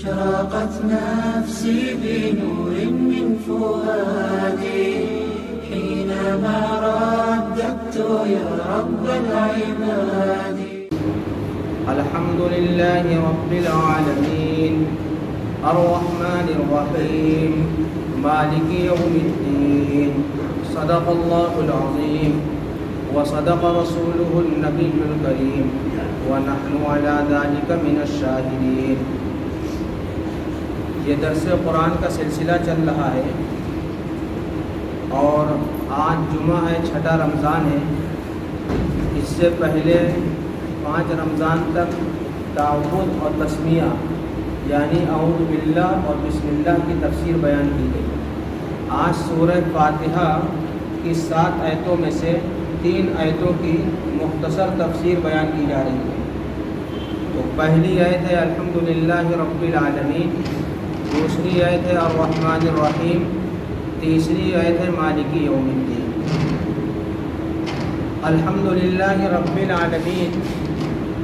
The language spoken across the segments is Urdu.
أشرقت نفسي بنور من فؤادي حينما رددت يا رب العباد. الحمد لله رب العالمين الرحمن الرحيم مالك يوم الدين. صدق الله العظيم وصدق رسوله النبي الكريم ونحن على ذلك من الشاهدين. یہ درس قرآن کا سلسلہ چل رہا ہے اور آج جمعہ ہے، چھٹا رمضان ہے. اس سے پہلے 5 رمضان تک تعوذ اور تسمیہ یعنی اعوذ باللہ اور بسم اللہ کی تفسیر بیان کی گئی. آج سورہ فاتحہ کی 7 آیتوں میں سے 3 آیتوں کی مختصر تفسیر بیان کی جا رہی ہے. تو پہلی آیت ہے الحمدللہ رب العالمین، دوسری آیت ہے الرحمن الرحیم، تیسری آیت ہے مالک یوم الدین. الحمدللہ رب العالمین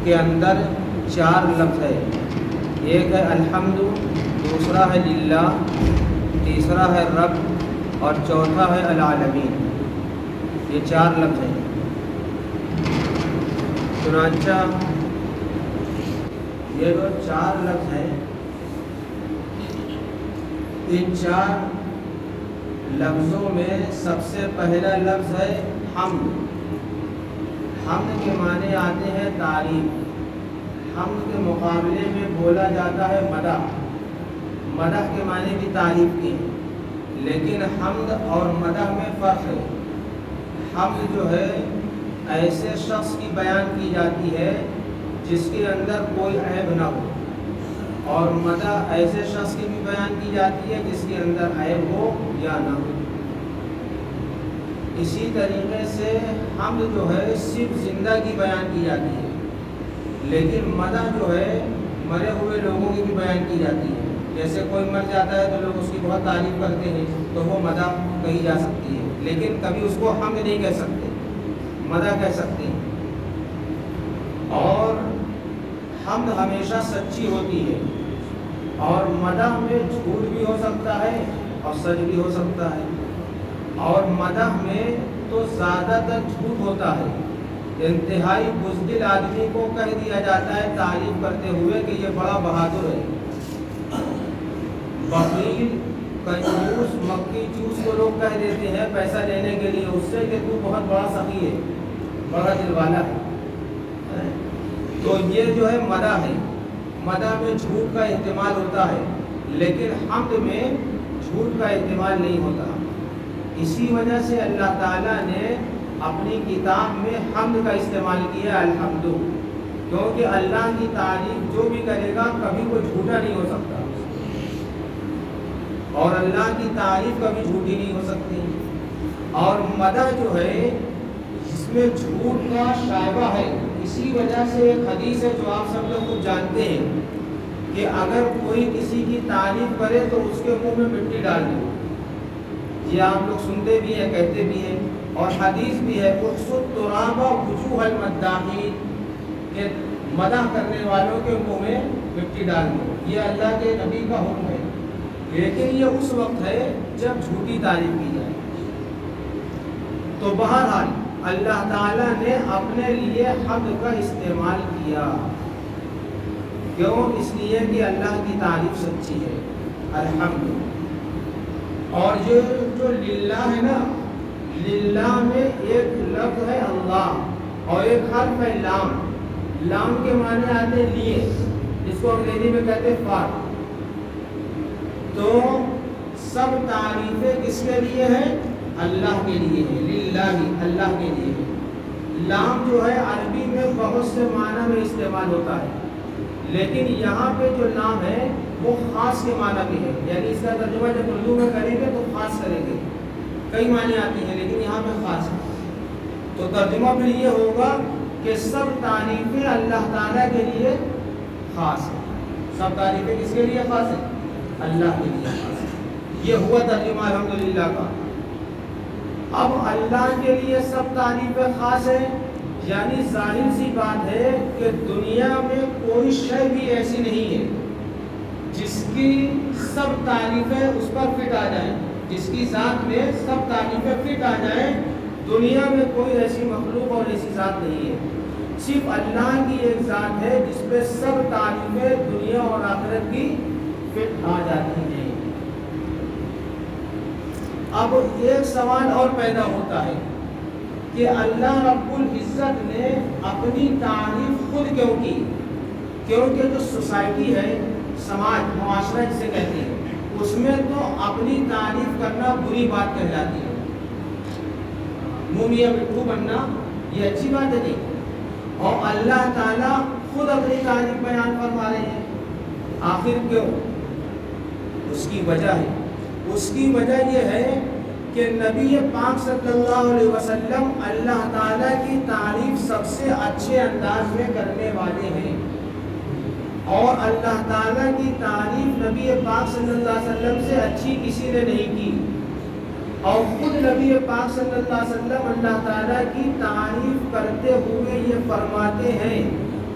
کے اندر 4 لفظ ہے. ایک ہے الحمد، دوسرا ہے للہ، تیسرا ہے رب اور چوتھا ہے العالمین. یہ 4 لفظ ہیں. چنانچہ یہ جو 4 لفظ ہیں، ان 4 لفظوں میں سب سے پہلا لفظ ہے حمد. حمد کے معنی آتے ہیں تعریف. حمد کے مقابلے میں بولا جاتا ہے مدح. مدح کے معنی بھی تعریف کی، لیکن حمد اور مدح میں فرق ہے. حمد جو ہے ایسے شخص کی بیان کی جاتی ہے جس کے اندر کوئی عیب نہ ہو، اور مدح ایسے شخص کی بھی بیان کی جاتی ہے جس کے اندر عیب ہو یا نہ ہو. اسی طریقے سے حمد جو ہے صرف زندہ کی بیان کی جاتی ہے، لیکن مدح جو ہے مرے ہوئے لوگوں کی بھی بیان کی جاتی ہے. جیسے کوئی مر جاتا ہے تو لوگ اس کی بہت تعریف کرتے ہیں، تو وہ مدح کہی جا سکتی ہے، لیکن کبھی اس کو حمد نہیں کہہ سکتے، مدح کہہ سکتے ہیں. اور حمد ہمیشہ سچی ہوتی ہے، اور مدح میں جھوٹ بھی ہو سکتا ہے اور سچ بھی ہو سکتا ہے. اور مدح میں تو زیادہ تر جھوٹ ہوتا ہے. انتہائی بزدل آدمی کو کہہ دیا جاتا ہے تعریف کرتے ہوئے کہ یہ بڑا بہادر ہے. بخیل، کنجوس، مکی چوس کو لوگ کہہ دیتے ہیں پیسہ لینے کے لیے اس سے کہ تو بہت بڑا سخی ہے، بڑا دل والا ہے. تو یہ جو ہے مدح ہے. مدح میں جھوٹ کا استعمال ہوتا ہے، لیکن حمد میں جھوٹ کا استعمال نہیں ہوتا. اسی وجہ سے اللہ تعالیٰ نے اپنی کتاب میں حمد کا استعمال کیا الحمد، کیونکہ اللہ کی تعریف جو بھی کرے گا کبھی کوئی جھوٹا نہیں ہو سکتا، اور اللہ کی تعریف کبھی جھوٹی نہیں ہو سکتی. اور مدح جو ہے اس میں جھوٹ کا شائبہ ہے. اسی وجہ سے ایک حدیث ہے جو آپ سب لوگ خود جانتے ہیں کہ اگر کوئی کسی کی تعریف کرے تو اس کے منہ میں مٹی ڈال دو. یہ آپ لوگ سنتے بھی ہیں، کہتے بھی ہیں، اور حدیث بھی ہے احسد تراب وجوہ المداحین، کہ مدح کرنے والوں کے منہ میں مٹی ڈال دو. یہ اللہ کے نبی کا حکم ہے، لیکن یہ اس وقت ہے جب جھوٹی تعریف کی جائے. تو بہرحال اللہ تعالیٰ نے اپنے لیے حمد کا استعمال کیا. کیوں؟ اس لیے کہ اللہ کی تعریف سچی ہے، الحمد. اور جو للہ ہے نا، للہ میں ایک لفظ ہے اللہ اور ایک حرف ہے لام. لام کے معنی آتے ہیں لیے، جس کو انگریزی میں کہتے ہیں فار. تو سب تعریفیں کس کے لیے ہیں؟ اللہ کے لیے ہے. للہ، اللہ کے لیے. لام جو ہے عربی میں بہت سے معنی میں استعمال ہوتا ہے، لیکن یہاں پہ جو لام ہے وہ خاص کے معنی میں ہے. یعنی اس کا ترجمہ جب اردو میں کریں گے تو خاص کریں گے. کئی معنی آتی ہیں لیکن یہاں پہ خاص ہے. تو ترجمہ پھر یہ ہوگا کہ سب تعریفیں اللہ تعالیٰ کے لیے خاص ہیں. سب تعریفیں کس کے لیے خاص ہیں؟ اللہ کے لیے خاص ہیں. یہ ہوا ترجمہ الحمدللہ کا. اب اللہ کے لیے سب تعریفیں خاص ہیں، یعنی ظاہر سی بات ہے کہ دنیا میں کوئی شے بھی ایسی نہیں ہے جس کی سب تعریفیں اس پر فٹ آ جائیں، جس کی ذات میں سب تعریفیں فٹ آ جائیں، دنیا میں کوئی ایسی مخلوق اور ایسی ذات نہیں ہے، صرف اللہ کی ایک ذات ہے جس پہ سب تعریفیں دنیا اور آخرت کی فٹ آ جاتی ہیں۔ اب ایک سوال اور پیدا ہوتا ہے کہ اللہ رب العزت نے اپنی تعریف خود کیوں کی؟ کیونکہ جو سوسائٹی ہے، سماج، معاشرہ جسے کہتے ہیں، اس میں تو اپنی تعریف کرنا بری بات کہلاتی ہے، منہ میاں مٹھو بننا یہ اچھی بات ہے نہیں، اور اللہ تعالیٰ خود اپنی تعریف بیان فرما رہے ہیں، آخر کیوں؟ اس کی وجہ ہے، اس کی وجہ یہ ہے کہ نبی پاک صلی اللہ علیہ وسلم اللہ تعالیٰ کی تعریف سب سے اچھے انداز میں کرنے والے ہیں، اور اللہ تعالیٰ کی تعریف نبی پاک صلی اللہ علیہ وسلم سے اچھی کسی نے نہیں کی، اور خود نبی پاک صلی اللہ علیہ وسلم اللہ تعالیٰ کی تعریف کرتے ہوئے یہ فرماتے ہیں،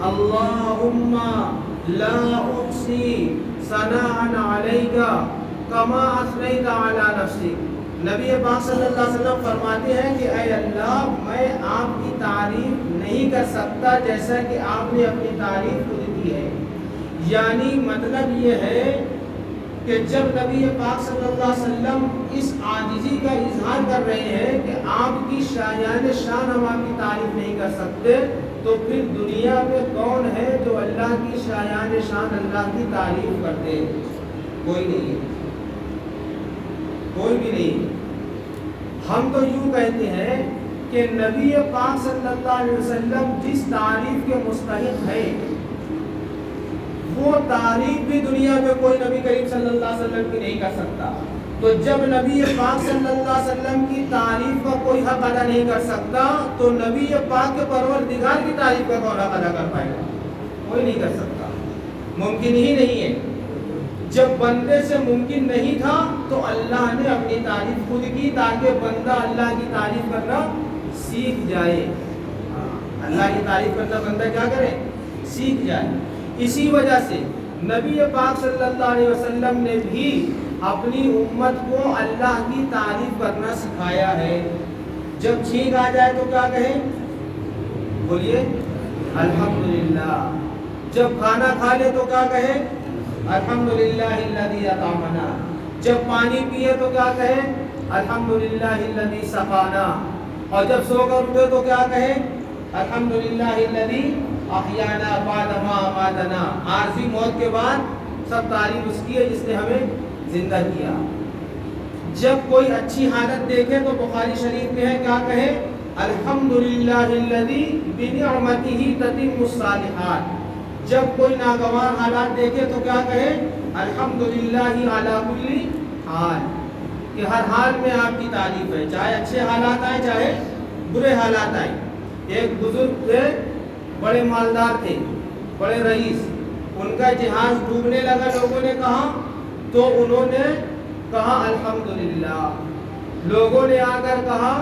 اللہم لا احصی ثناء علیک کما اثنیت علی نفسک۔ نبی پاک صلی اللہ علیہ وسلم فرماتے ہیں کہ اے اللہ، میں آپ کی تعریف نہیں کر سکتا جیسا کہ آپ نے اپنی تعریف خود کی ہے۔ یعنی مطلب یہ ہے کہ جب نبی پاک صلی اللہ علیہ وسلم اس عاجزی کا اظہار کر رہے ہیں کہ آپ کی شایان شان ہم آپ کی تعریف نہیں کر سکتے، تو پھر دنیا میں کون ہے جو اللہ کی شایان شان اللہ کی تعریف کرتے؟ کوئی نہیں ہے، کوئی بھی نہیں۔ ہم تو یوں کہتے ہیں کہ نبی پاک صلی اللہ علیہ وسلم جس تعریف کے مستحق ہے، وہ تعریف بھی دنیا میں کوئی نبی کریم صلی اللہ علیہ وسلم کی نہیں کر سکتا۔ تو جب نبی پاک صلی اللہ علیہ وسلم کی تعریف کا کوئی حق ادا نہیں کر سکتا، تو نبی پاک کے پروردگار کی تعریف کا کون حق ادا کر پائے گا؟ کوئی نہیں کر سکتا، ممکن ہی نہیں ہے۔ جب بندے سے ممکن نہیں تھا تو اللہ نے اپنی تعریف خود کی، تاکہ بندہ اللہ کی تعریف کرنا سیکھ جائے۔ اللہ کی تعریف کرنا بندہ کیا کرے؟ سیکھ جائے۔ اسی وجہ سے نبی پاک صلی اللہ علیہ وسلم نے بھی اپنی امت کو اللہ کی تعریف کرنا سکھایا ہے۔ جب چھینک آ جائے تو کیا کہیں؟ بولیے الحمدللہ۔ جب کھانا کھا لے تو کیا کہیں؟ الحمدللہ الذی اطعمنا۔ جب پانی پیے تو کیا کہیں؟ الحمدللہ الذی سقانا۔ اور جب سو کر اٹھے تو کیا کہیں؟ الحمدللہ الذی احیانا بعد ما اماتنا۔ عارضی موت کے بعد سب تعریف اس کی ہے جس نے ہمیں زندہ کیا۔ جب کوئی اچھی حالت دیکھے تو بخاری شریف میں ہے کیا کہے؟ الحمدللہ الذی بنعمتہ تتم الصالحات۔ جب کوئی ناگوار حالات دیکھے تو کیا کہے؟ الحمدللہ علی کل حال، کہ ہر حال میں آپ کی تعریف ہے، چاہے اچھے حالات آئیں چاہے برے حالات آئیں۔ ایک بزرگ تھے، بڑے مالدار تھے، بڑے رئیس، ان کا جہاز ڈوبنے لگا، لوگوں نے کہا تو انہوں نے کہا الحمدللہ۔ لوگوں نے آ کر کہا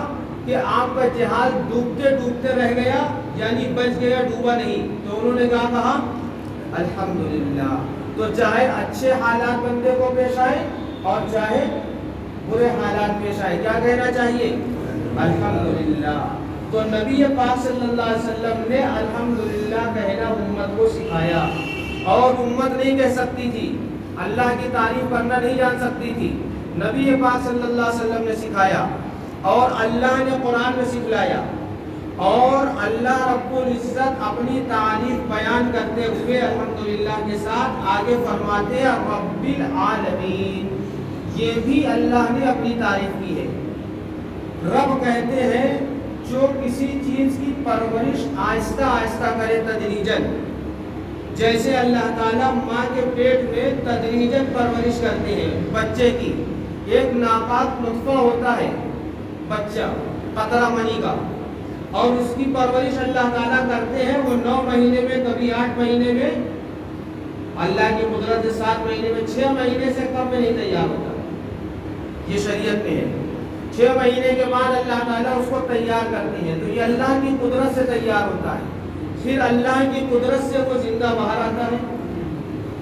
کہ آپ کا جہاز ڈوبتے ڈوبتے رہ گیا، یعنی بچ گیا، ڈوبا نہیں، تو انہوں نے کہا الحمدللہ۔ تو چاہے اچھے حالات بندے کو پیش آئے اور چاہے برے حالات پیش آئے، کیا کہنا چاہیے؟ الحمدللہ۔ تو نبی پاک صلی اللہ علیہ وسلم نے الحمدللہ کہنا امت کو سکھایا، اور امت نہیں کہہ سکتی تھی، اللہ کی تعریف کرنا نہیں جان سکتی تھی، نبی پاک صلی اللہ علیہ وسلم نے سکھایا، اور اللہ نے قرآن میں سکھلایا، اور اللہ رب العزت اپنی تعریف بیان کرتے ہوئے الحمدللہ کے ساتھ آگے فرماتے ہیں رب العالمین۔ یہ بھی اللہ نے اپنی تعریف کی ہے۔ رب کہتے ہیں جو کسی چیز کی پرورش آہستہ آہستہ کرے تدریجاً، جیسے اللہ تعالیٰ ماں کے پیٹ میں تدریجاً پرورش کرتے ہیں بچے کی۔ ایک ناپاک نطفہ ہوتا ہے بچہ، قطرہ منی کا، اور اس کی پرورش اللہ تعالیٰ کرتے ہیں، وہ 9 مہینے میں، کبھی 8 مہینے میں، اللہ کی قدرت 7 مہینے میں، 6 مہینے سے کم میں نہیں تیار ہوتا، یہ شریعت میں ہے۔ 6 مہینے کے بعد اللہ تعالیٰ اس کو تیار کرتے ہیں، تو یہ اللہ کی قدرت سے تیار ہوتا ہے۔ پھر اللہ کی قدرت سے وہ زندہ باہر آتا ہے،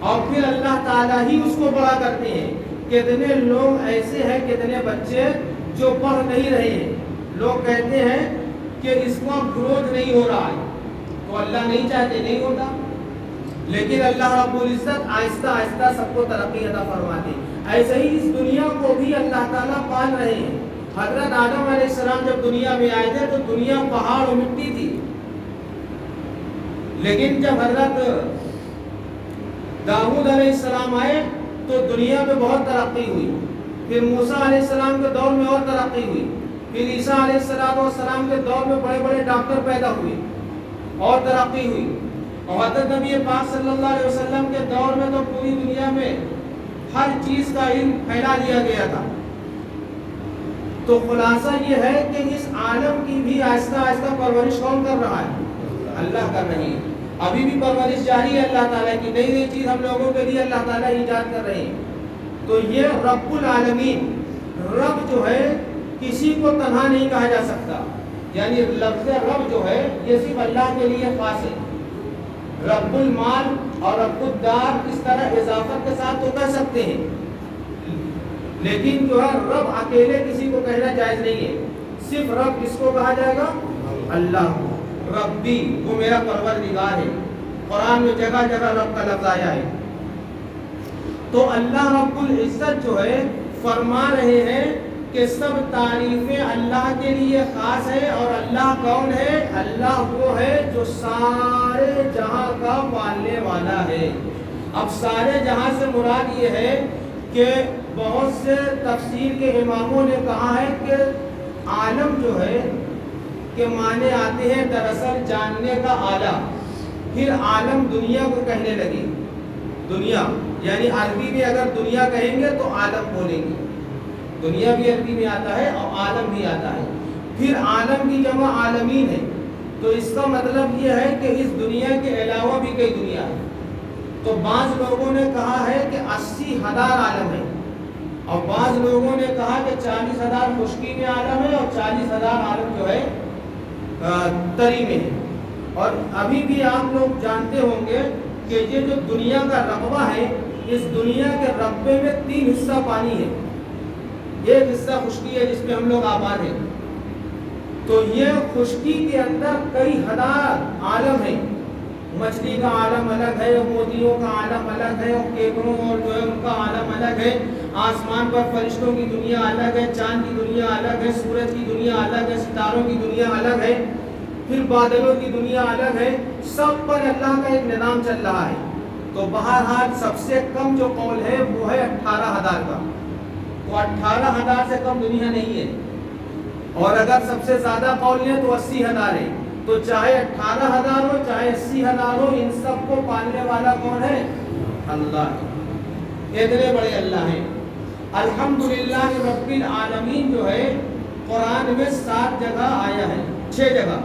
اور پھر اللہ تعالیٰ ہی اس کو بڑا کرتے ہیں. کتنے لوگ ایسے ہیں, کتنے بچے جو پڑھ نہیں رہے ہیں, لوگ کہتے ہیں کہ اس کو گروتھ نہیں ہو رہا ہے, تو اللہ نہیں چاہتے نہیں ہوتا, لیکن اللہ رب العزت آہستہ آہستہ سب کو ترقی عطا فرماتے ہیں. ایسے ہی اس دنیا کو بھی اللہ تعالیٰ پال رہے ہیں. حضرت آدم علیہ السلام جب دنیا میں آئے تھے تو دنیا پہاڑ اور مٹی تھی, لیکن جب حضرت داؤد علیہ السلام آئے تو دنیا میں بہت ترقی ہوئی. پھر موسیٰ علیہ السلام کے دور میں اور ترقی ہوئی. پھر عیسیٰ علیہ السلام کے دور میں بڑے بڑے ڈاکٹر پیدا ہوئے اور ترقی ہوئی. اور حضرت نبی پاک صلی اللہ علیہ وسلم کے دور میں تو پوری دنیا میں ہر چیز کا علم پھیلا دیا گیا تھا. تو خلاصہ یہ ہے کہ اس عالم کی بھی آہستہ آہستہ پرورش کون کر رہا ہے؟ اللہ کر رہی ہے. ابھی بھی پرورش جاری ہے اللہ تعالیٰ کی, نئی نئی چیز ہم لوگوں کے لیے اللہ تعالیٰ ایجاد کر رہے ہیں. تو یہ رب العالمین, رب جو ہے کسی کو تنہا نہیں کہا جا سکتا, یعنی لفظ رب جو ہے یہ صرف اللہ کے لیے خاص ہے. رب المال اور رب الدار اس طرح اضافت کے ساتھ تو کہہ سکتے ہیں, لیکن جو ہے رب اکیلے کسی کو کہنا جائز نہیں ہے. صرف رب کس کو کہا جائے گا؟ اللہ کو. ربی, وہ میرا پروردگار ہے. قرآن میں جگہ جگہ رب کا لفظ آیا ہے. تو اللہ رب العزت جو ہے فرما رہے ہیں کہ سب تعریفیں اللہ کے لیے خاص ہیں. اور اللہ کون ہے؟ اللہ وہ ہے جو سارے جہاں کا پالنے والا ہے. اب سارے جہاں سے مراد یہ ہے کہ بہت سے تفسیر کے اماموں نے کہا ہے کہ عالم جو ہے کہ معنی آتے ہیں دراصل جاننے کا آلہ. پھر عالم دنیا کو کہنے لگے. دنیا یعنی عربی میں اگر دنیا کہیں گے تو عالم بولیں گے. دنیا بھی عربی میں آتا ہے اور عالم بھی آتا ہے. پھر عالم کی جمع عالمین ہے, تو اس کا مطلب یہ ہے کہ اس دنیا کے علاوہ بھی کئی دنیا ہے. تو بعض لوگوں نے کہا ہے کہ 80,000 عالم ہے, اور بعض لوگوں نے کہا کہ 40,000 خشکی میں عالم ہے اور 40,000 عالم جو ہے تری میں ہے. اور ابھی بھی آپ لوگ جانتے ہوں گے کہ یہ جو دنیا کا رقبہ ہے, اس دنیا کے رقبے میں 3 حصہ پانی ہے, ایک حصہ خشکی ہے جس پہ ہم لوگ آباد ہیں. تو یہ خشکی کے اندر کئی ہزار عالم ہیں. مچھلی کا عالم الگ ہے, موتیوں کا عالم الگ ہے, اور کیکڑوں اور جو ہے ان کا عالم الگ ہے. آسمان پر فرشتوں کی دنیا الگ ہے, چاند کی دنیا الگ ہے, سورج کی دنیا الگ ہے, ستاروں کی دنیا الگ ہے, پھر بادلوں کی دنیا الگ ہے. سب پر اللہ کا ایک نظام چل رہا ہے. تو بہرحال سب سے کم جو قول ہے وہ ہے 18,000 کا. تو 18,000 سے کم دنیا نہیں ہے. اور اگر سب سے زیادہ قول لیں تو 80,000 ہے. تو چاہے 18,000 ہو چاہے 80,000 ہو, ان سب کو پالنے والا کون ہے؟ اللہ. اتنے بڑے اللہ ہیں. الحمدللہ رب العالمین جو ہے قرآن میں 7 جگہ آیا ہے, 6 جگہ.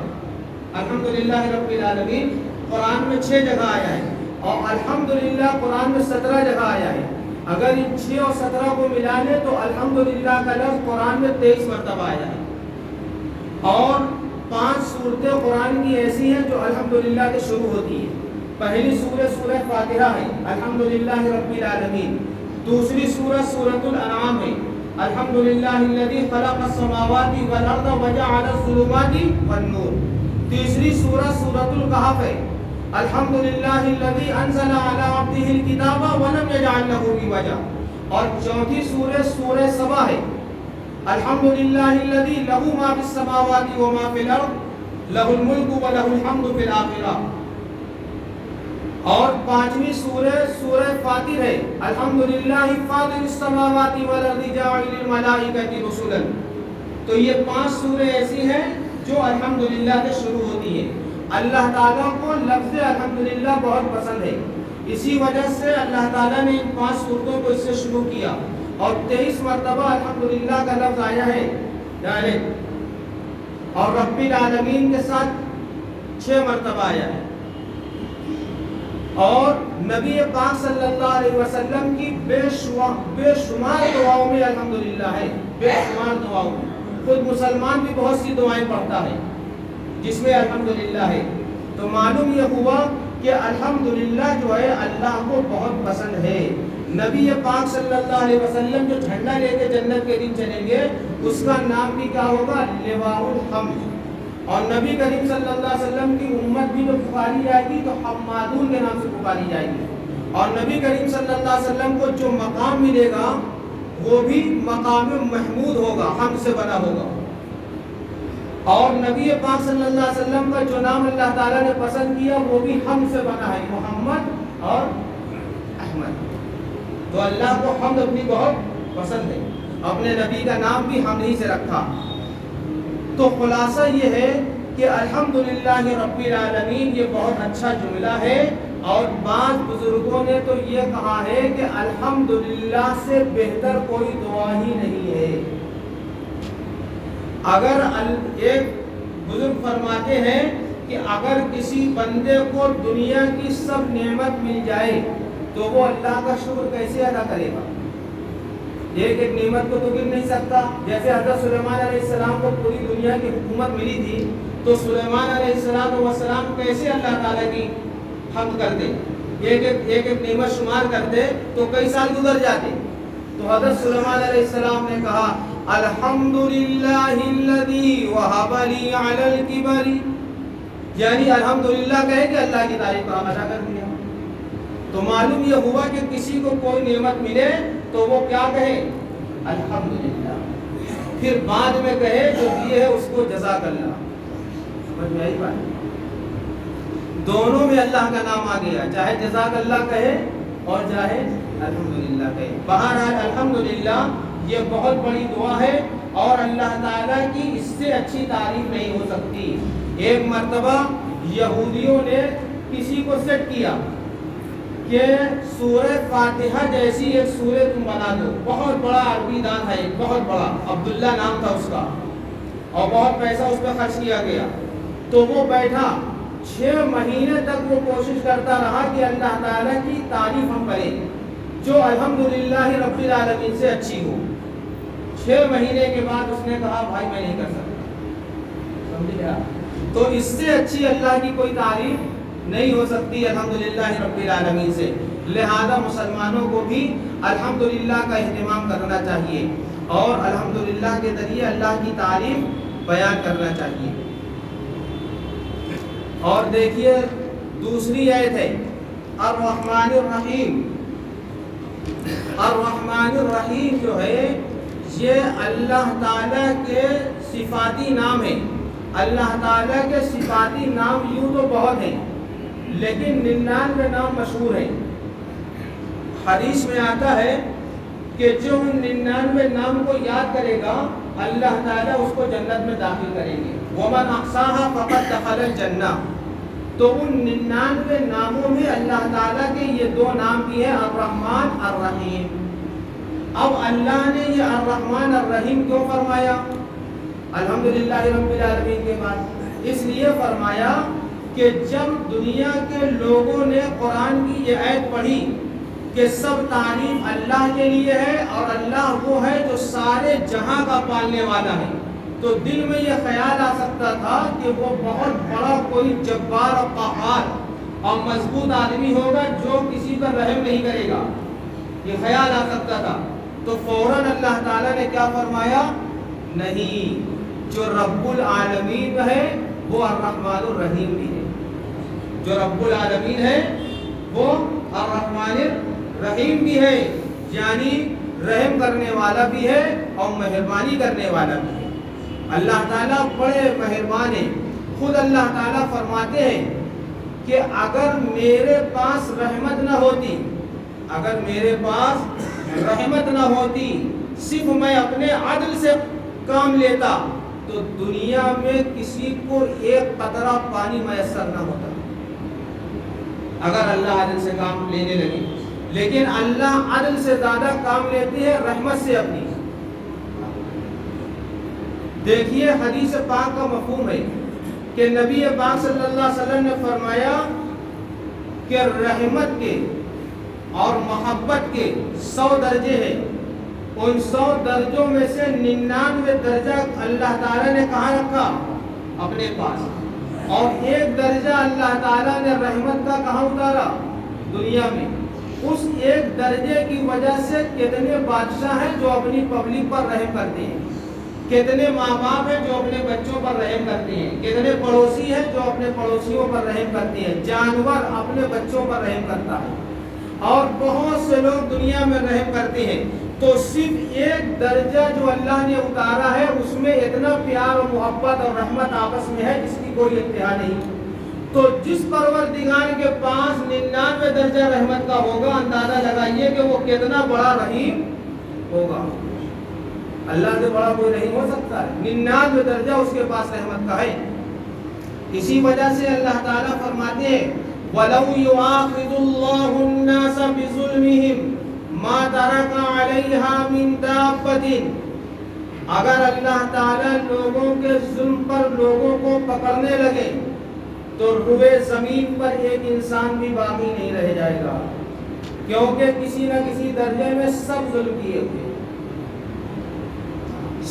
الحمدللہ رب العالمین قرآن میں 6 جگہ آیا ہے, اور الحمدللہ قرآن میں 17 جگہ آیا ہے. اگر ان 6 اور 17 کو ملا لیں تو الحمدللہ کا لفظ قرآن میں 23 مرتبہ آیا ہے. اور 5 سورتیں قرآن کی ایسی ہیں جو الحمدللہ کے شروع ہوتی ہیں. پہلی سورہ فاتحہ ہے, الحمدللہ رب العالمین. دوسری سورۃ الانعام ہے, الحمدللہ الذی خلق السماوات والارض وجعل الظلمات والنور. تیسری سورۃ الکہف ہے, الحمدللہ الذی انزل علی عبدہ الکتاب ولم یجعل لہ عوجا. اور چوتھی سورہ سبا ہے, الحمدللہ الذی لہ ما فی السماوات وما فی الارض لہ الملک ولہ الحمد فی الآخرہ. اور 5ویں سورہ فاطر ہے, الحمدللہ فاطر السماوات والارض جاعل الملائکۃ رسلا. تو یہ 5 سوریں ایسی ہیں جو الحمدللہ سے شروع ہوتی ہیں. اللہ تعالیٰ کو لفظ الحمدللہ بہت پسند ہے, اسی وجہ سے اللہ تعالیٰ نے ان 5 سورتوں کو اس سے شروع کیا. اور 23 مرتبہ الحمدللہ کا لفظ آیا ہے ڈائریکٹ, اور رب العالمین کے ساتھ 6 مرتبہ آیا ہے. اور نبی پاک صلی اللہ علیہ وسلم کی بے شمار دعاؤں میں الحمدللہ ہے, بے شمار دعاؤں میں. خود مسلمان بھی بہت سی دعائیں پڑھتا ہے جس میں الحمدللہ ہے. تو معلوم یہ ہوا کہ الحمدللہ جو ہے اللہ کو بہت پسند ہے۔ نبی پاک صلی اللہ علیہ وسلم جو جھنڈا لے کے جنت کے دن چلیں گے اس کا نام بھی کیا ہوگا؟ لواء الحمد۔ اور نبی کریم صلی اللہ علیہ وسلم کی امت بھی جو پکاری جائے گی تو حمادون کے نام سے پکاری جائے گی۔ اور نبی کریم صلی اللہ علیہ وسلم کو جو مقام ملے گا وہ بھی مقام محمود ہوگا، حمد سے بنا ہوگا۔ اور نبی پاک صلی اللہ علیہ وسلم کا جو نام اللہ تعالیٰ نے پسند کیا وہ بھی حمد سے بنا ہے، محمد اور احمد۔ تو اللہ کو حمد اپنی بہت پسند ہے، اپنے نبی کا نام بھی حمد ہی سے رکھا۔ تو خلاصہ یہ ہے کہ الحمدللہ رب العالمین یہ بہت اچھا جملہ ہے، اور بعض بزرگوں نے تو یہ کہا ہے کہ الحمدللہ سے بہتر کوئی دعا ہی نہیں ہے۔ اگر ایک بزرگ فرماتے ہیں کہ اگر کسی بندے کو دنیا کی سب نعمت مل جائے تو وہ اللہ کا شکر کیسے ادا کرے گا؟ ایک ایک نعمت کو تو گر نہیں سکتا۔ جیسے حضرت سلیمان علیہ السلام کو پوری دنیا کی حکومت ملی تھی تو سلیمان علیہ السلام کیسے اللہ تعالیٰ کی حمد کرتے؟ ایک ایک نعمت شمار کرتے تو کئی سال گزر جاتے۔ تو حضرت سلیمان علیہ السلام نے کہا الحمدللہ الذی وہب لی علی الکبر، یعنی الحمدللہ کہے کہ اللہ کی تعریف کا ادا کر دیا۔ تو معلوم یہ ہوا کہ کسی کو کوئی نعمت ملے تو وہ کیا کہے؟ الحمدللہ۔ پھر بعد میں کہے جو دیے ہے اس کو جزاک اللہ۔ سمجھ میں آئی بات؟ دونوں میں اللہ کا نام آ گیا، چاہے جزاک اللہ کہے اور چاہے الحمدللہ کہے۔ بہرحال الحمدللہ یہ بہت بڑی دعا ہے اور اللہ تعالیٰ کی اس سے اچھی تعریف نہیں ہو سکتی۔ ایک مرتبہ یہودیوں نے کسی کو سیٹ کیا کہ سورہ فاتحہ جیسی ایک سورہ تم بنا دو۔ بہت بڑا عربی دان ہے، بہت بڑا، عبداللہ نام تھا اس کا، اور بہت پیسہ اس پہ خرچ کیا گیا۔ تو وہ بیٹھا 6 مہینے تک وہ کوشش کرتا رہا کہ اللہ تعالیٰ کی تعریف ہم کریں جو الحمدللہ رب العالمین سے اچھی ہو۔ 6 مہینے کے بعد اس نے کہا بھائی میں نہیں کر سکتا۔ سمجھے؟ تو اس سے اچھی اللہ کی کوئی تعریف نہیں ہو سکتی الحمدللہ رب العالمین سے۔ لہذا مسلمانوں کو بھی الحمدللہ کا اہتمام کرنا چاہیے اور الحمدللہ کے ذریعے اللہ کی تعریف بیان کرنا چاہیے۔ اور دیکھیے دوسری آیت ہے الرحمن الرحیم۔ الرحمن الرحیم جو ہے یہ اللہ تعالیٰ کے صفاتی نام ہے۔ اللہ تعالیٰ کے صفاتی نام یوں تو بہت ہیں لیکن 99 نام مشہور ہیں۔ حدیث میں آتا ہے کہ جو ان 99 نام کو یاد کرے گا اللہ تعالیٰ اس کو جنت میں داخل کریں گے۔ وَمَنْ أَحْصَاهَا فَقَدْ دَخَلَ الْجَنَّةَ۔ تو ان 99 ناموں میں اللہ تعالیٰ کے یہ 2 نام بھی ہیں الرحمن الرحیم۔ اب اللہ نے یہ الرحمن الرحیم کیوں فرمایا الحمدللہ رب العالمین کے بعد؟ اس لیے فرمایا کہ جب دنیا کے لوگوں نے قرآن کی یہ آیت پڑھی کہ سب تعریف اللہ کے لیے ہے اور اللہ وہ ہے جو سارے جہاں کا پالنے والا ہے، تو دل میں یہ خیال آ سکتا تھا کہ وہ بہت بڑا کوئی جبار اور قہار اور مضبوط آدمی ہوگا جو کسی پر رحم نہیں کرے گا، یہ خیال آ سکتا تھا۔ تو فوراً اللہ تعالیٰ نے کیا فرمایا؟ نہیں، جو رب العالمین ہے وہ الرحمن الرحیم بھی ہے۔ جو رب العالمین ہے وہ الرحمن الرحیم بھی ہے، یعنی رحم کرنے والا بھی ہے اور مہربانی کرنے والا بھی ہے۔ اللہ تعالیٰ بڑے مہربان ہیں۔ خود اللہ تعالیٰ فرماتے ہیں کہ اگر میرے پاس رحمت نہ ہوتی، اگر میرے پاس رحمت نہ ہوتی، صرف میں اپنے عدل سے کام لیتا تو دنیا میں کسی کو ایک قطرہ پانی میسر نہ ہوتا اگر اللہ عدل سے کام لینے لگے۔ لیکن اللہ عدل سے زیادہ کام لیتے ہیں رحمت سے اپنی۔ دیکھیے حدیث پاک کا مفہوم ہے کہ نبی پاک صلی اللہ علیہ وسلم نے فرمایا کہ رحمت کے اور محبت کے 100 درجے ہیں، ان 100 درجوں میں سے 99 درجہ اللہ تعالیٰ نے کہاں رکھا؟ اپنے پاس۔ اور ایک درجہ اللہ تعالیٰ نے رحمت کا کہاں اتارا؟ دنیا میں۔ اس ایک درجے کی وجہ سے کتنے بادشاہ ہیں جو اپنی پبلک پر رحم کرتے ہیں، کتنے ماں باپ ہیں جو اپنے بچوں پر رحم کرتے ہیں، کتنے پڑوسی ہیں جو اپنے پڑوسیوں پر رحم کرتے ہیں، جانور اپنے بچوں پر رحم کرتا ہے، اور بہت سے لوگ دنیا میں رحم کرتے ہیں۔ تو صرف ایک درجہ جو اللہ نے اتارا ہے اس میں اتنا پیار و محبت اور رحمت آپس میں ہے جس کی کوئی انتہا نہیں۔ تو جس پروردگار کے پاس 99 درجہ رحمت کا ہوگا، اندازہ لگائیے کہ وہ کتنا بڑا رحیم ہوگا۔ اللہ سے بڑا کوئی رحیم ہو سکتا ہے؟ 99 درجہ اس کے پاس رحمت کا ہے۔ اسی وجہ سے اللہ تعالیٰ فرماتے ہیں وَلَوْ يُؤَاخِذُ اللَّهُ النَّاسَ بِظُلْمِهِمْ مَا تَرَكَ عَلَيْهَا مِن دَابَّةٍ، اگر اللہ تعالیٰ لوگوں کے ظلم پر لوگوں کو پکڑنے لگے تو روئے زمین پر ایک انسان بھی باقی نہیں رہ جائے گا، کیونکہ کسی نہ کسی درجے میں سب ظلم کیے ہوئے،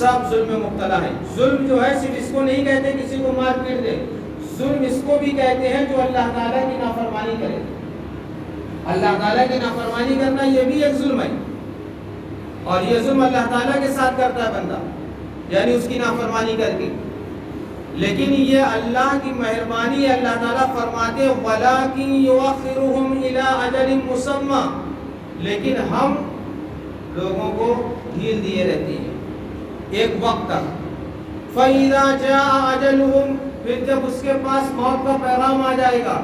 سب ظلم میں مبتلا ہیں۔ ظلم جو ہے صرف اس کو نہیں کہتے کسی کو مار پیٹ دے، ظلم اس کو بھی کہتے ہیں جو اللہ تعالیٰ کی نافرمانی کرے۔ اللہ تعالیٰ کی نافرمانی کرنا یہ بھی ایک ظلم ہے، اور یہ ظلم اللہ تعالیٰ کے ساتھ کرتا ہے بندہ، یعنی اس کی نافرمانی کر کے۔ لیکن یہ اللہ کی مہربانی ہے، اللہ تعالیٰ فرماتے ہیں وَلَٰكِن يُؤَخِّرُهُمْ إِلَىٰ أَجَلٍ مُّسَمًّى، لیکن ہم لوگوں کو ڈھیل دیے رہتے ہیں ایک وقت تک۔ فَإِذَا جَاءَ أَجَلُهُمْ، پھر جب اس کے پاس موت کا پیغام آ جائے گا،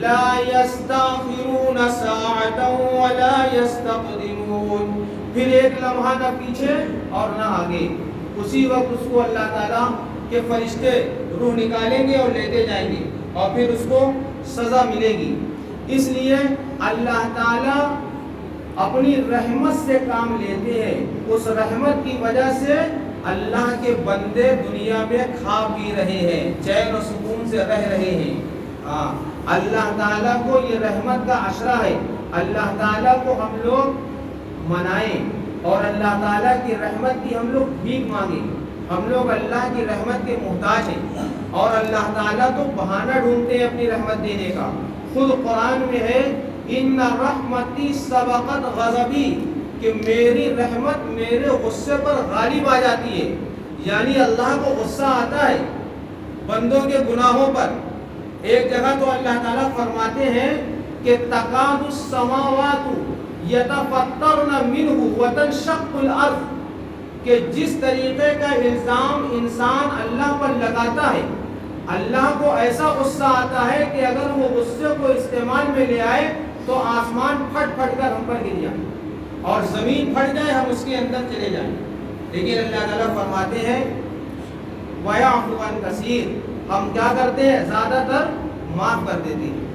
لَا يَسْتَأْخِرُونَ سَاعَةً وَلَا يَسْتَقْدِمُونَ، پھر ایک لمحہ نہ پیچھے اور نہ آگے، اسی وقت اس کو اللہ تعالیٰ کہ فرشتے روح نکالیں گے اور لیتے جائیں گے، اور پھر اس کو سزا ملے گی۔ اس لیے اللہ تعالیٰ اپنی رحمت سے کام لیتے ہیں، اس رحمت کی وجہ سے اللہ کے بندے دنیا میں کھا پی رہے ہیں، چین و سکون سے رہ رہے ہیں۔ اللہ تعالیٰ کو یہ رحمت کا عشرہ ہے، اللہ تعالیٰ کو ہم لوگ منائیں اور اللہ تعالیٰ کی رحمت کی ہم لوگ بھیک مانگیں۔ ہم لوگ اللہ کی رحمت کے محتاج ہیں، اور اللہ تعالیٰ تو بہانہ ڈھونڈتے ہیں اپنی رحمت دینے کا۔ خود قرآن میں ہے ان رحمتی سبقت غضبی، کہ میری رحمت میرے غصے پر غالب آ جاتی ہے، یعنی اللہ کو غصہ آتا ہے بندوں کے گناہوں پر۔ ایک جگہ تو اللہ تعالیٰ فرماتے ہیں کہ تکاد السماوات یتفطرن منہ وتنشق الارض، کہ جس طریقے کا الزام انسان اللہ پر لگاتا ہے، اللہ کو ایسا غصہ آتا ہے کہ اگر وہ غصے کو استعمال میں لے آئے تو آسمان پھٹ پھٹ کر ہم پر گر جائے اور زمین پھٹ جائے، ہم اس کے اندر چلے جائیں۔ لیکن اللہ تعالیٰ فرماتے ہیں وَيَعْفُو عَنْ كَثِيرٍ، ہم کیا کرتے ہیں؟ زیادہ تر معاف کر دیتے ہیں۔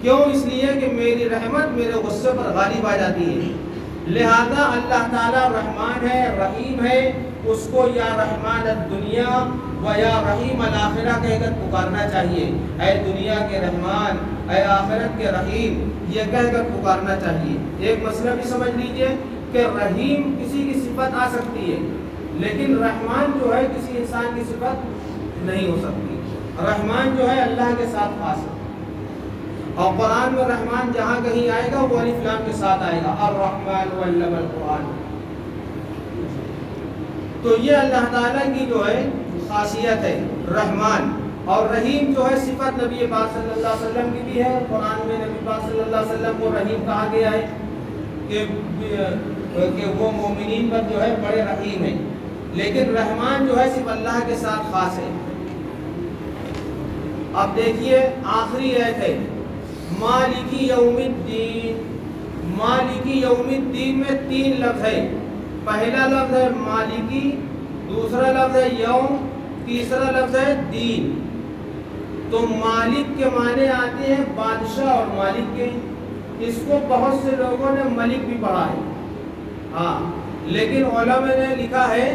کیوں؟ اس لیے کہ میری رحمت میرے غصے پر غالب آ جاتی ہے۔ لہذا اللہ تعالیٰ رحمان ہے، رحیم ہے، اس کو یا رحمان الدنیا و یا رحیم الآخرہ کہہ کر پکارنا چاہیے۔ اے دنیا کے رحمان، اے آخرت کے رحیم، یہ کہہ کر پکارنا چاہیے۔ ایک مسئلہ بھی سمجھ لیجئے کہ رحیم کسی کی صفت آ سکتی ہے، لیکن رحمان جو ہے کسی انسان کی صفت نہیں ہو سکتی۔ رحمان جو ہے اللہ کے ساتھ خاص ہے، اور قرآن میں رحمان جہاں کہیں آئے گا وہ الف لام کے ساتھ آئے گا، الرحمن علم القرآن۔ تو یہ اللہ تعالیٰ کی جو ہے خاصیت ہے رحمان۔ اور رحیم جو ہے صفت نبی پاک صلی اللہ علیہ وسلم کی بھی ہے، قرآن میں نبی پاک صلی اللہ علیہ وسلم کو رحیم کہا گیا ہے کہ وہ مومنین پر جو ہے بڑے رحیم ہیں۔ لیکن رحمان جو ہے صرف اللہ کے ساتھ خاص ہے۔ اب دیکھیے آخری آیت ہے مالکی یوم الدین۔ مالکی یوم الدین میں 3 لفظ ہے۔ پہلا لفظ ہے مالکی، دوسرا لفظ ہے یوم، تیسرا لفظ ہے دین۔ تو مالک کے معنی آتے ہیں بادشاہ اور مالک کے۔ اس کو بہت سے لوگوں نے ملک بھی پڑھا ہے، ہاں، لیکن علماء نے لکھا ہے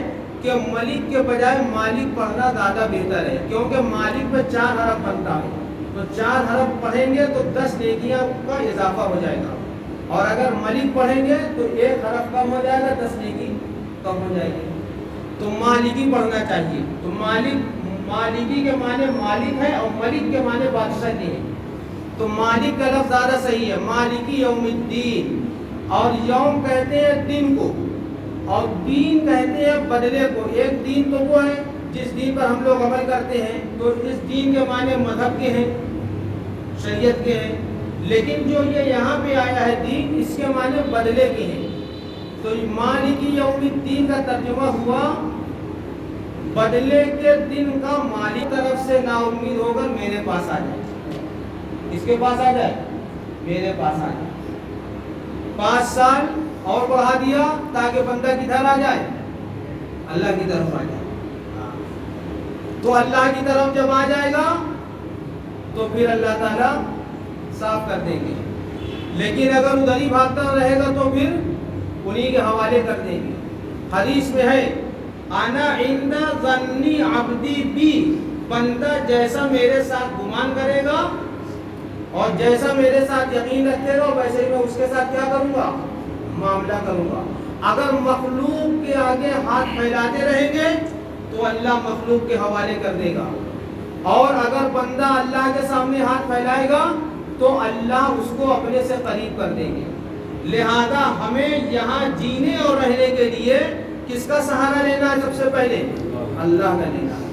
کہ ملک کے بجائے مالک پڑھنا زیادہ بہتر ہے، کیونکہ مالک میں 4 حرف بنتا ہے، تو 4 حرف پڑھیں گے تو 10 نیکیاں کا اضافہ ہو جائے گا، اور اگر ملک پڑھیں گے تو 1 حرف کم ہو جائے گا، 10 نیکی کم ہو جائے گی۔ تو مالکی پڑھنا چاہیے۔ تو مالک مالکی کے معنی مالک ہے اور ملک کے معنی بادشاہ نہیں ہے، تو مالک کا لفظ زیادہ صحیح ہے، مالکی یوم الدین۔ اور یوم کہتے ہیں دن کو، اور دین کہتے ہیں بدلے کو۔ ایک دین تو وہ ہے جس دین پر ہم لوگ عمل کرتے ہیں، تو اس دین کے معنی مذہب کے ہیں، شریعت کے ہیں، لیکن جو یہ یہاں پہ آیا ہے دین، اس کے معنی بدلے کے ہیں۔ تو مالکی یوم الدین کا ترجمہ ہوا بدلے کے دن کا مالک طرف سے نا امید ہو کر میرے پاس آ جائے۔ اس کے پاس آ جائے، میرے پاس آ جائے۔ 5 سال اور بڑھا دیا تاکہ بندہ کدھر آ جائے؟ اللہ کی طرف آ جائے۔ تو اللہ کی طرف جب آ جائے گا تو پھر اللہ تعالیٰ صاف کر دیں گے، لیکن اگر ادھر ہی بھاگتا رہے گا تو پھر انہی کے حوالے کر دیں گے۔ حدیث میں ہے انا عند ظن عبدی بی، بندہ جیسا میرے ساتھ گمان کرے گا اور جیسا میرے ساتھ یقین رکھے گا ویسے ہی میں اس کے ساتھ کیا کروں گا؟ معاملہ کروں گا۔ اگر مخلوق کے آگے ہاتھ پھیلاتے رہیں گے تو اللہ مخلوق کے حوالے کر دے گا، اور اگر بندہ اللہ کے سامنے ہاتھ پھیلائے گا تو اللہ اس کو اپنے سے قریب کر دیں گے۔ لہذا ہمیں یہاں جینے اور رہنے کے لیے کس کا سہارا لینا ہے؟ سب سے پہلے اللہ کا لینا ہے،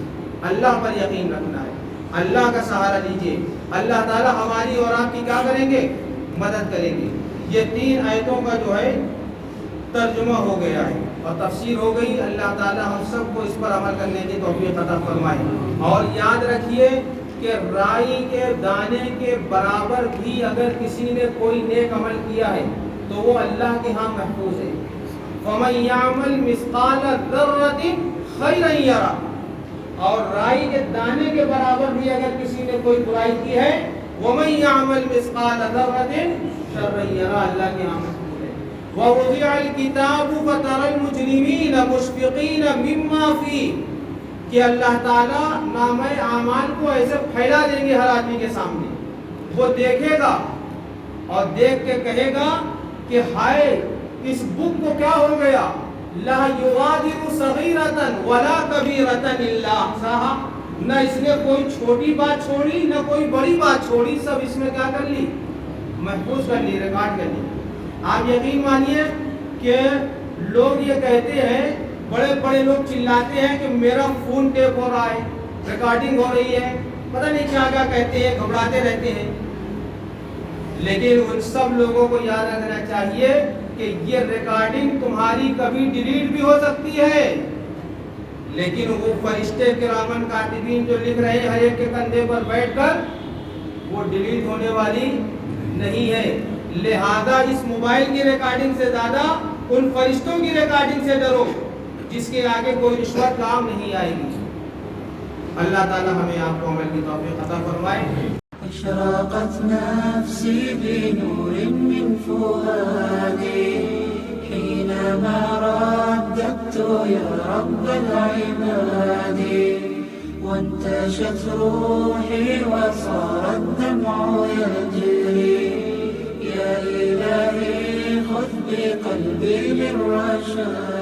اللہ پر یقین رکھنا ہے، اللہ کا سہارا لیجئے۔ اللہ تعالیٰ ہماری اور آپ کی کیا کریں گے؟ مدد کریں گے۔ یہ 3 آیتوں کا جو ہے ترجمہ ہو گیا ہے اور تفسیر ہو گئی۔ اللہ تعالیٰ ہم سب کو اس پر عمل کرنے کی توفیق عطا فرمائے۔ اور یاد رکھیے کہ رائی کے دانے کے برابر بھی اگر کسی نے کوئی نیک عمل کیا ہے تو وہ اللہ کے ہاں محفوظ ہے۔ فَمَن يَعْمَلْ مِثْقَالَ ذَرَّةٍ خَيْرًا يَرَهُ، اور رائی کے دانے کے برابر بھی اگر کسی نے کوئی برائی کی ہے وَمَن يَعْمَلْ مِثْقَالَ ذَرَّةٍ شَرًّا يَرَهُ، اللہ کے ہاں محفوظ ہے۔ وَوُضِعَ الْكِتَابُ فَتَرَى الْمُجْرِمِينَ مُشْفِقِينَ مِمَّا فِيهِ، کہ اللہ تعالیٰ نامہ اعمال کو ایسے پھیلا دیں گے ہر آدمی کے سامنے، وہ دیکھے گا اور دیکھ کے کہے گا کہ ہائے اس بک کو کیا ہو گیا، لا یغادر صغیرۃ ولا کبیرۃ الا احصاها، نہ اس نے کوئی چھوٹی بات چھوڑی نہ کوئی بڑی بات چھوڑی، سب اس میں کیا کر لی؟ محفوظ کر لی، ریکارڈ کر لی۔ آپ یقین مانیے کہ لوگ یہ کہتے ہیں، بڑے بڑے لوگ چلاتے ہیں کہ میرا فون ٹیپ ہو رہا ہے، ریکارڈنگ ہو رہی ہے، پتہ نہیں کیا کیا کہتے ہیں، گھبراتے رہتے ہیں۔ لیکن ان سب لوگوں کو یاد رکھنا چاہیے کہ یہ ریکارڈنگ تمہاری کبھی ڈیلیٹ بھی ہو سکتی ہے، لیکن وہ فرشتے کرامن کاتبین جو لکھ رہے ہیں ہر ایک کے کندھے پر بیٹھ کر، وہ ڈیلیٹ ہونے والی نہیں ہے۔ لہذا اس موبائل کی ریکارڈنگ سے زیادہ ان فرشتوں کی ریکارڈنگ سے ڈرو جس کے آگے کوئی رشوت کام نہیں آئے گی۔ اللہ تعالی ہمیں آپ کو عمل کی توفیق عطا فرمائے۔ اشرقت نفسي بنور من فؤادي حينما رددت يا رب العباد، وانتشت روحي وصار الدمع يجري، يا إلهي خذ بقلبي للرشاد۔